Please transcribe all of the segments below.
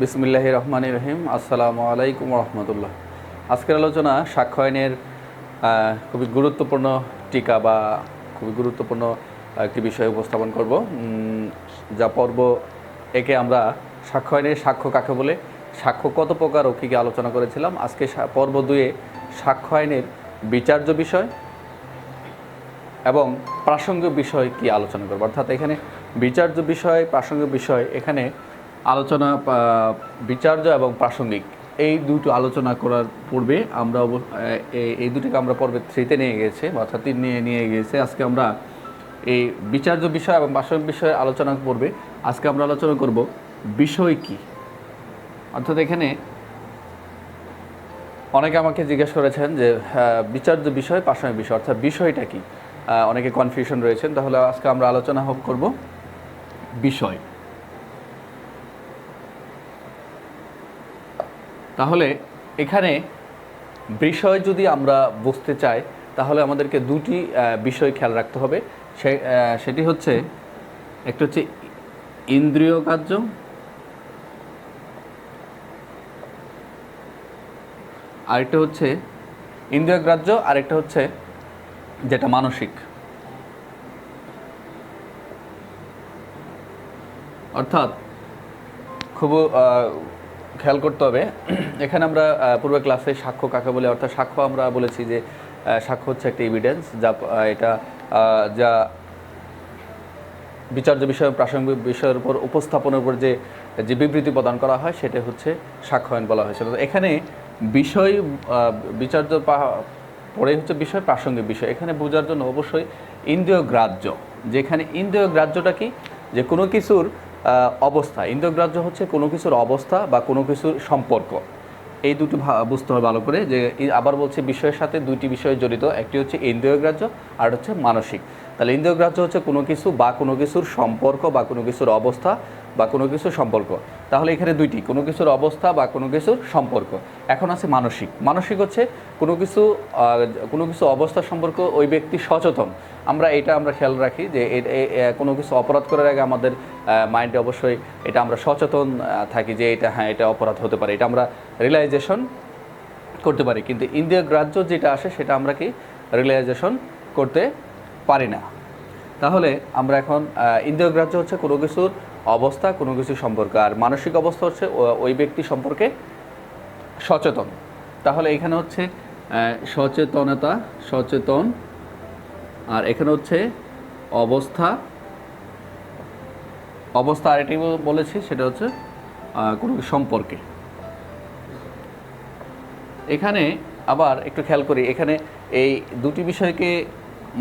বিসমিল্লাহির রহমানির রহিম। আসসালামু আলাইকুম রহমতুল্লাহ। আজকের আলোচনা সাক্ষ্য আইনের খুবই গুরুত্বপূর্ণ টিকা বা খুবই গুরুত্বপূর্ণ একটি বিষয় উপস্থাপন করব। যা পর্ব একে আমরা সাক্ষ্য আইনের সাক্ষ্য কাকে বলে, সাক্ষ্য কত প্রকার ও কী কী আলোচনা করেছিলাম। আজকে পর্ব 2-এ সাক্ষ্য আইনের বিচার্য বিষয় এবং প্রাসঙ্গিক বিষয় কি আলোচনা করব। অর্থাৎ এখানে বিচার্য বিষয়, প্রাসঙ্গিক বিষয়, এখানে আলোচনা বিচার্য এবং প্রাসঙ্গিক এই দুটো আলোচনা করার পূর্বে আমরা এই দুটিকে আমরা পর্বে 3-তে নিয়ে গিয়েছে, অর্থাৎ 3 নিয়ে গিয়েছে। আজকে আমরা এই বিচার্য বিষয় এবং প্রাসঙ্গিক বিষয়ে আলোচনা পূর্বে আজকে আমরা আলোচনা করব বিষয় কি। অর্থাৎ এখানে অনেকে আমাকে জিজ্ঞেস করেছেন যে বিচার্য বিষয়, প্রাসঙ্গিক বিষয় অর্থাৎ বিষয়টা কি, অনেকে কনফিউশন রয়েছেন। তাহলে আজকে আমরা আলোচনা করব বিষয়। তাহলে এখানে বিষয় যদি আমরা বুঝতে চাই তাহলে আমাদেরকে দুটি বিষয় খেয়াল রাখতে হবে। সেটি হচ্ছে, একটা হচ্ছে ইন্দ্রিয় গ্রাহ্য, আরেকটা হচ্ছে ইন্দ্রিয় গ্রাহ্য, আরেকটা হচ্ছে যেটা মানসিক। অর্থাৎ খুব খেয়াল করতে হবে। এখানে আমরা পূর্বে ক্লাসে সাক্ষ্য কাকে বলে, অর্থাৎ সাক্ষ্য আমরা বলেছি যে সাক্ষ্য হচ্ছে একটা এভিডেন্স, যা বিচার্য বিষয়, প্রাসঙ্গিক বিষয়ের উপর উপস্থাপনের উপর যে বিবৃতি প্রদান করা হয় সেটা হচ্ছে সাক্ষ্য আইন বলা হয়েছিল। এখানে বিষয় বিচার্য পরে হচ্ছে বিষয়, প্রাসঙ্গিক বিষয়। এখানে বোঝার জন্য অবশ্যই ইন্দ্রিয় গ্রাহ্য, যেখানে ইন্দ্রিয় গ্রাহ্যটা কি, যে কোনো কিছুর অবস্থা। ইন্দ্রিয় গ্রাহ্য হচ্ছে কোনো কিছুর অবস্থা বা কোনো কিছুর সম্পর্ক। এই দুটো বুঝতে হবে ভালো করে। যে আবার বলছে বিষয়ের সাথে দুইটি বিষয় জড়িত, একটি হচ্ছে ইন্দ্রিয় গ্রাহ্য আর হচ্ছে মানসিক। তাহলে ইন্দ্রিয় গ্রাহ্য হচ্ছে কোনো কিছু বা কোনো কিছুর সম্পর্ক বা কোনো কিছুর অবস্থা বা কোনো কিছুর সম্পর্ক। তাহলে এখানে দুইটি, কোনো কিছুর অবস্থা বা কোনো কিছুর সম্পর্ক। এখন আছে মানসিক। মানসিক হচ্ছে কোনো কিছু অবস্থা সম্পর্ক ওই ব্যক্তি সচেতন। আমরা খেয়াল রাখি যে কোনো কিছু অপরাধ করার আগে আমাদের মাইন্ডে অবশ্যই এটা আমরা সচেতন থাকি যে এটা অপরাধ হতে পারে, এটা আমরা রিয়েলাইজেশন করতে পারি। কিন্তু ইন্দ্রিয় গ্রাহ্য যেটা আসে সেটা আমরা কি রিয়েলাইজেশন করতে পারি না। তাহলে আমরা এখন ইন্দ্রিয় গ্রাহ্য হচ্ছে কোনো কিছুর অবস্থা, কোনো কিছুর সম্পর্ক, আর মানসিক অবস্থা হচ্ছে ওই ব্যক্তি সম্পর্কে সচেতন। তাহলে এখানে হচ্ছে সচেতনতা, সচেতন, আর এখানে হচ্ছে অবস্থা। আরেকটি বলেছি সেটা হচ্ছে কোনো সম্পর্কে। এখানে আবার একটু খেয়াল করি, এখানে এই দুটি বিষয়কে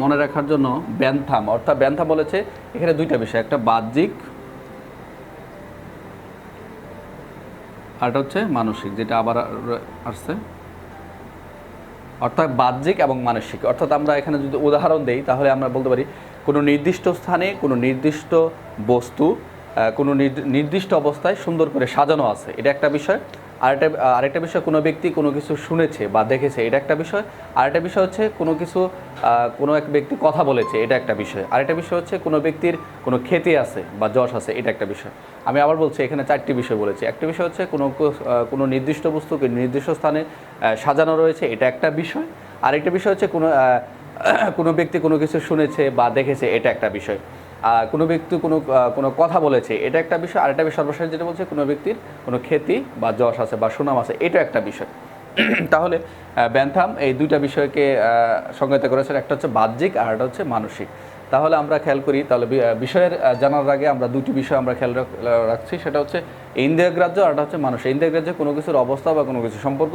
মনে রাখার জন্য ব্যান্থাম, অর্থাৎ ব্যান্থাম বলেছে এখানে দুইটা বিষয়, একটা বাহ্যিক আরটা হচ্ছে মানসিক, যেটা আবার আসছে। অর্থাৎ বাহ্যিক এবং মানসিক। অর্থাৎ আমরা এখানে যদি উদাহরণ দেই তাহলে আমরা বলতে পারি কোনো নির্দিষ্ট স্থানে কোনো নির্দিষ্ট বস্তু কোনো নির্দিষ্ট অবস্থায় সুন্দর করে সাজানো আছে, এটা একটা বিষয়। আরেকটা বিষয় কোনো ব্যক্তি কোনো কিছু শুনেছে বা দেখেছে, এটা একটা বিষয়। আরেকটা বিষয় হচ্ছে কোনো এক ব্যক্তি কথা বলেছে, এটা একটা বিষয়। আরেকটা বিষয় হচ্ছে কোনো ব্যক্তির কোনো খ্যাতি আছে বা যশ আছে, এটা একটা বিষয়। আমি আবার বলছি এখানে 4টি বিষয় বলেছি। একটা বিষয় হচ্ছে কোনো নির্দিষ্ট বস্তুকে নির্দিষ্ট স্থানে সাজানো রয়েছে, এটা একটা বিষয়। আরেকটা বিষয় হচ্ছে কোনো ব্যক্তি কোনো কিছু শুনেছে বা দেখেছে, এটা একটা বিষয়। কোনো ব্যক্তি কোনো কথা বলেছে, এটা একটা বিষয়। আরেকটা বিষয় সর্বশেষ যেটা বলছে কোনো ব্যক্তির কোনো খ্যাতি বা যশ আছে বা সুনাম আছে, এটা একটা বিষয়। তাহলে ব্যান্থাম এই দুইটা বিষয়কে সংজ্ঞায়িত করেছেন, একটা হচ্ছে বাহ্যিক আর একটা হচ্ছে মানসিক। তাহলে আমরা খেয়াল করি, তাহলে বিষয়ের জানার আগে আমরা দুটি বিষয় আমরা খেয়াল রাখছি, সেটা হচ্ছে ইন্দ্রিয় গ্রাহ্য আর একটা হচ্ছে মানসিক। ইন্দ্রিয় গ্রাহ্য কোনো কিছুর অবস্থা বা কোনো কিছুর সম্পর্ক,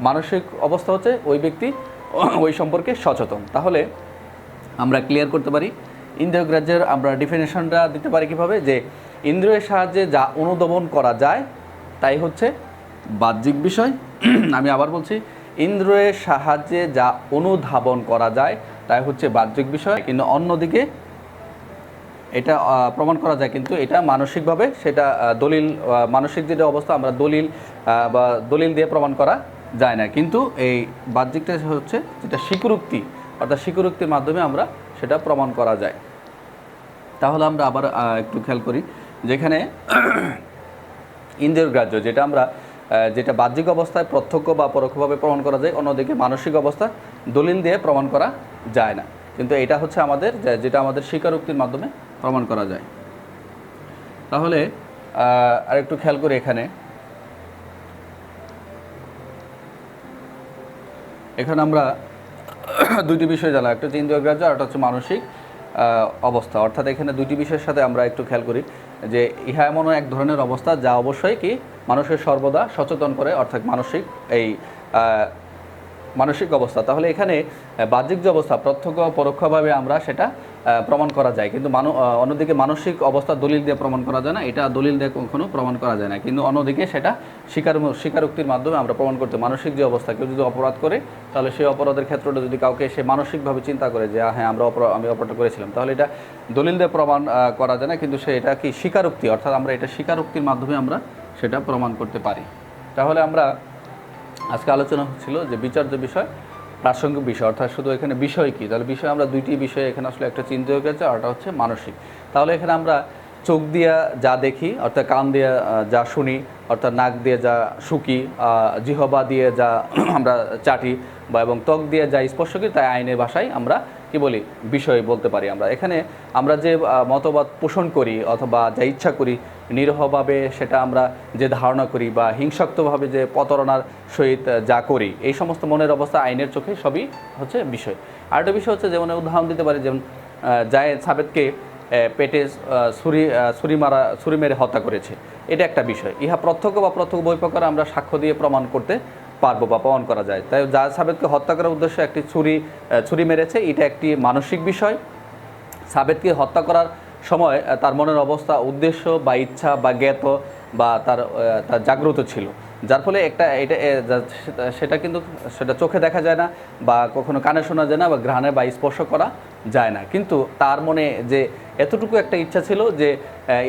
মানসিক অবস্থা হচ্ছে ওই ব্যক্তি ওই সম্পর্কে সচেতন। তাহলে আমরা ক্লিয়ার করতে পারি ইন্দ্রিয় গ্রাহ্যের আমরা ডেফিনেশনটা দিতে পারি কীভাবে, যে ইন্দ্রিয়ের সাহায্যে যা অনুধাবন করা যায় তাই হচ্ছে বাহ্যিক বিষয়। আমি আবার বলছি, ইন্দ্রিয়ের সাহায্যে যা অনুধাবন করা যায় তাই হচ্ছে বাহ্যিক বিষয়। কিন্তু অন্যদিকে এটা প্রমাণ করা যায়, কিন্তু এটা মানসিকভাবে সেটা মানসিক যেটা অবস্থা আমরা দলিল দিয়ে প্রমাণ করা যায় না। কিন্তু এই বাহ্যিকটা হচ্ছে যেটা স্বীকারোক্তি, অর্থাৎ স্বীকারোক্তির মাধ্যমে আমরা সেটা প্রমাণ করা যায়। তাহলে আমরা আবার একটু খেয়াল করি, যেখানে ইন্দ্রিয় গ্রাহ্য যেটা বাহ্যিক অবস্থায় প্রত্যক্ষ বা পরোক্ষভাবে প্রমাণ করা যায়, অন্যদিকে মানসিক অবস্থা দলিল দিয়ে প্রমাণ করা যায় না। কিন্তু এটা হচ্ছে আমাদের যেটা আমাদের স্বীকারোক্তির মাধ্যমে প্রমাণ করা যায়। তাহলে আরেকটু খেয়াল করি, এখানে আমরা দুইটি বিষয় জানলাম, একটা হচ্ছে ইন্দ্রিয় গ্রাহ্য আর একটা হচ্ছে মানসিক অবস্থা। অর্থাৎ এখানে দুইটি বিষয়ের সাথে আমরা একটু খেয়াল করি যে ইহা এমন এক ধরনের অবস্থা যা অবশ্যই কি মানুষের সর্বদা সচেতন করে, অর্থাৎ মানসিক অবস্থা। তাহলে এখানে বাহ্যিক যে অবস্থা প্রত্যক্ষ পরোক্ষভাবে আমরা সেটা প্রমাণ করা যায়, কিন্তু অন্যদিকে মানসিক অবস্থা দলিল দিয়ে প্রমাণ করা যায় না, এটা দলিল দিয়ে কখনো প্রমাণ করা যায় না। কিন্তু অন্যদিকে সেটা স্বীকারোক্তির মাধ্যমে আমরা প্রমাণ করতে, মানসিক যে অবস্থা, কেউ যদি অপরাধ করে তাহলে সেই অপরাধের ক্ষেত্রটা যদি কাউকে সে মানসিকভাবে চিন্তা করে যে হ্যাঁ আমি অপরাধ করেছিলাম, তাহলে এটা দলিল দিয়ে প্রমাণ করা যায় না, কিন্তু এটা কি স্বীকারোক্তি, অর্থাৎ আমরা এটা স্বীকারোক্তির মাধ্যমে আমরা সেটা প্রমাণ করতে পারি। তাহলে আমরা আজকে আলোচনা হচ্ছিল যে বিচার্য বিষয়, প্রাসঙ্গিক বিষয়, অর্থাৎ শুধু এখানে বিষয় কি, তাহলে বিষয় আমরা দুইটি বিষয় এখানে আসলে একটা চিন্তা গেছে আর একটা হচ্ছে মানসিক। তাহলে এখানে আমরা চোখ দিয়া যা দেখি, অর্থাৎ কান দিয়ে যা শুনি, অর্থাৎ নাক দিয়ে যা শুকি, জিহবা দিয়ে যা আমরা চাটি এবং ত্বক দিয়ে যা স্পর্শ করি, তাই আইনের ভাষায় আমরা কি বলি, বিষয় বলতে পারি। এখানে আমরা যে মতবাদ পোষণ করি অথবা যা ইচ্ছা করি নিরীহভাবে, সেটা আমরা যে ধারণা করি বা হিংসাত্মকভাবে যে প্রতারণার সহিত যা করি, এই সমস্ত মনের অবস্থা আইনের চোখে সবই হচ্ছে বিষয়। আরেকটা বিষয় হচ্ছে, যেমন উদাহরণ দিতে পারি, যেমন জায়েদ সাবেতকে পেটে ছুরি মেরে হত্যা করেছে, এটা একটা বিষয়। ইহা প্রত্যক্ষ বা প্রত্যক্ষ বহিঃপ্রকারে আমরা সাক্ষ্য দিয়ে প্রমাণ করতে পারবো বা প্রমাণ করা যায়। তাই জায়েদ সাবেতকে হত্যা করার উদ্দেশ্যে একটি ছুরি মেরেছে, এটা একটি মানসিক বিষয়। সাবেতকে হত্যা করার সময় তার মনের অবস্থা, উদ্দেশ্য বা ইচ্ছা বা জ্ঞাত বা তার জাগ্রত ছিল, যার ফলে সেটা কিন্তু সেটা চোখে দেখা যায় না বা কখনো কানে শোনা যায় না বা ঘ্রাণে বা স্পর্শ করা যায় না, কিন্তু তার মনে যে এতটুকু একটা ইচ্ছা ছিল যে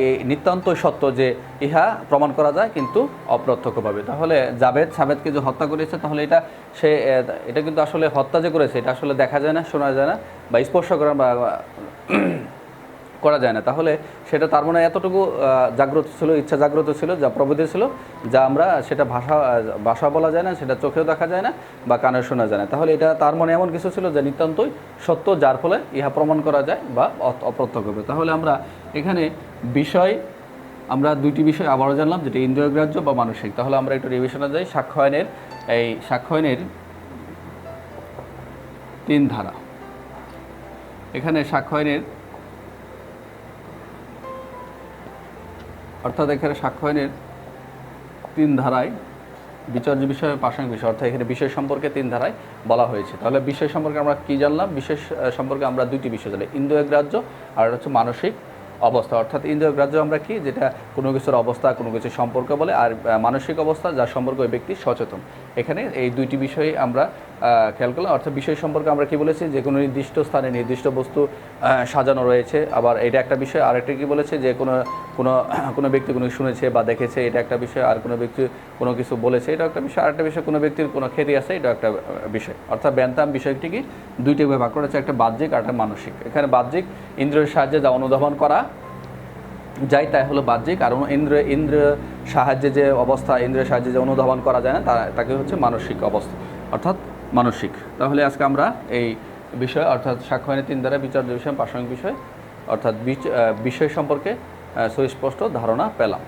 এই নিতান্ত সত্য যে ইহা প্রমাণ করা যায় কিন্তু অপ্রত্যক্ষভাবে। তাহলে জাবেদ সাবেদকে যে হত্যা করেছে, তাহলে এটা কিন্তু আসলে হত্যা যে করেছে এটা আসলে দেখা যায় না, শোনা যায় না বা স্পর্শ করা যায় না। তাহলে সেটা তার মনে এতটুকু জাগ্রত ছিল, ইচ্ছা জাগ্রত ছিল, যা প্রবৃত্তি ছিল, যা আমরা সেটা ভাষা বলা যায় না, সেটা চোখেও দেখা যায় না বা কানে শোনা যায় না। তাহলে এটা তার মনে এমন কিছু ছিল যে নিতান্তই সত্য, যার ফলে ইহা প্রমাণ করা যায় বা অপ্রত্যক্ষভাবে। তাহলে আমরা এখানে আমরা দুইটি বিষয় আবারও জানলাম, যেটা ইন্দ্রিয় গ্রাহ্য বা মানসিক। তাহলে আমরা একটু রিভিশনে যাই। সাক্ষ্য আইনের 3 ধারা। এখানে সাক্ষ্য আইনের সাক্ষ্য আইনের 3 ধারায় বিচার্য বিষয়, প্রাসঙ্গিক বিষয়, অর্থাৎ এখানে বিষয় সম্পর্কে 3 ধারায় বলা হয়েছে। তাহলে বিষয় সম্পর্কে আমরা কি জানলাম? বিষয় সম্পর্কে আমরা দুইটি বিষয় জানি, ইন্দ্রিয় গ্রাহ্য আর হচ্ছে মানসিক অবস্থা। অর্থাৎ ইন্দ্রিয় গ্রাহ্য আমরা কি, যেটা কোনো কিছুর অবস্থা, কোনো কিছুর সম্পর্ক বলে, আর মানসিক অবস্থা যার সম্পর্কে ওই ব্যক্তি সচেতন। এখানে এই দুইটি বিষয়ে আমরা খেয়াল করলাম। অর্থাৎ বিষয় সম্পর্কে আমরা কি বলেছি, যে কোনো নির্দিষ্ট স্থানে নির্দিষ্ট বস্তু সাজানো রয়েছে। আবার এটা একটা বিষয়। আরেকটা কি বলেছে, যে কোনো ব্যক্তি কোনো শুনেছে বা দেখেছে, এটা একটা বিষয়। আর কোনো ব্যক্তি কোনো কিছু বলেছে, এটা একটা বিষয়। আরেকটা বিষয়, কোনো ব্যক্তির কোনো খ্যাতি আছে, এটা একটা বিষয়। অর্থাৎ বেন্থাম বিষয়টি কি দুইটি ভাগ করা হচ্ছে, একটা বাহ্যিক আর একটা মানসিক। এখানে বাহ্যিক ইন্দ্রিয়ের সাহায্যে যা অনুধাবন করা যায় তাই হলো বাহ্যিক, আর ইন্দ্রিয় সাহায্যে যে অবস্থা, ইন্দ্রিয়ের সাহায্যে যে অনুধাবন করা যায় না, তাকে হচ্ছে মানসিক অবস্থা, অর্থাৎ মানসিক। তাহলে আজকে আমরা এই বিষয়, অর্থাৎ সাক্ষ্য আইনের 3 ধারা, বিচার্য বিষয়, প্রাসঙ্গিক বিষয়, অর্থাৎ বিষয় সম্পর্কে সুস্পষ্ট ধারণা পেলাম।